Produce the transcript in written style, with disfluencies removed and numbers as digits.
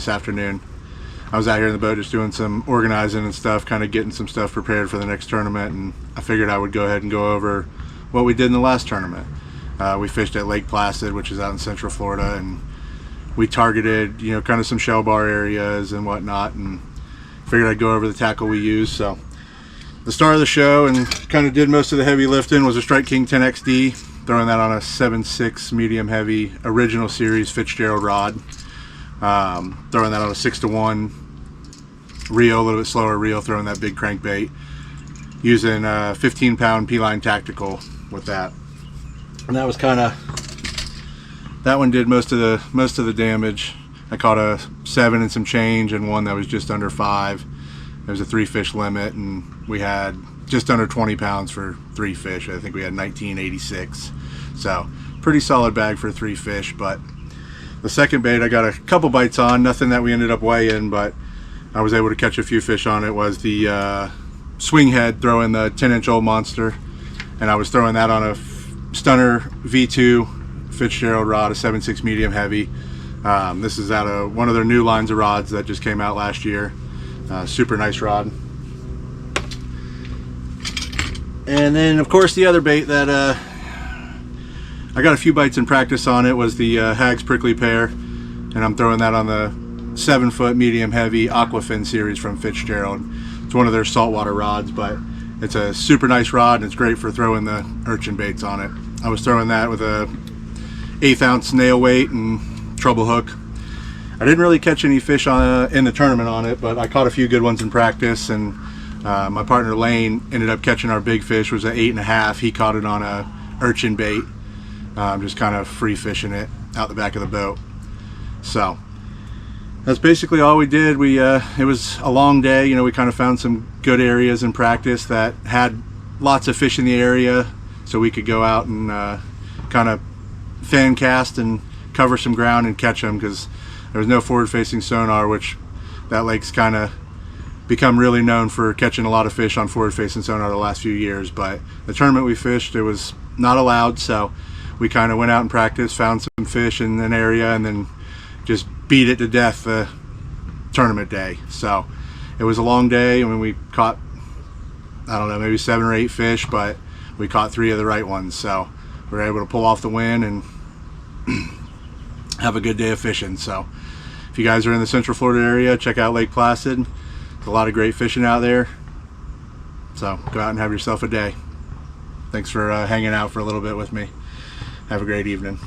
this afternoon. I was out here in the boat just doing some organizing and stuff, kind of getting some stuff prepared for the next tournament, and I figured I would go ahead and go over what we did in the last tournament. We fished at Lake Placid, which is out in Central Florida, and we targeted, you know, kind of some shell bar areas and whatnot, and figured I'd go over the tackle we used. So the star of the show, and kind of did most of the heavy lifting, was a Strike King 10XD, throwing that on a 7.6 medium heavy original series Fitzgerald rod. Throwing that on a 6-to-1 reel, a little bit slower reel, throwing that big crankbait, using a 15-pound P-line tactical with that. And that was kind of, that one did most of the damage. I caught a 7 and some change, and one that was just under 5. There was a 3 fish limit, and we had just under 20 pounds for 3 fish. I think we had 1986. So pretty solid bag for 3 fish. But the second bait I got a couple bites on, nothing that we ended up weighing, but I was able to catch a few fish on it. Was the swing head, throwing the 10-inch old monster, and I was throwing that on a Stunner V2 Fitzgerald rod, a 7.6 medium heavy. This is out of one of their new lines of rods that just came out last year. Super nice rod. And then of course the other bait that I got a few bites in practice on it was the Hags Prickly Pear, and I'm throwing that on the 7-foot medium heavy Aquafin series from Fitzgerald. It's one of their saltwater rods, but it's a super nice rod, and it's great for throwing the urchin baits on it. I was throwing that with a 1/8 ounce nail weight and treble hook. I didn't really catch any fish in the tournament on it, but I caught a few good ones in practice, and my partner Lane ended up catching our big fish, was an 8.5. He caught it on a urchin bait, just kind of free fishing it out the back of the boat. So that's basically all we did. It was a long day. You know, we kind of found some good areas in practice that had lots of fish in the area, so we could go out and kind of fan cast and cover some ground and catch them, because there was no forward-facing sonar, which that lake's kind of become really known for catching a lot of fish on forward-facing sonar the last few years. But the tournament we fished, it was not allowed, so we kind of went out and practiced, found some fish in an area, and then just beat it to death the tournament day. So it was a long day. I mean, we caught, I don't know, maybe 7 or 8 fish, but we caught 3 of the right ones. So we were able to pull off the win and have a good day of fishing. So if you guys are in the Central Florida area, check out Lake Placid. There's a lot of great fishing out there. So go out and have yourself a day. Thanks for hanging out for a little bit with me. Have a great evening.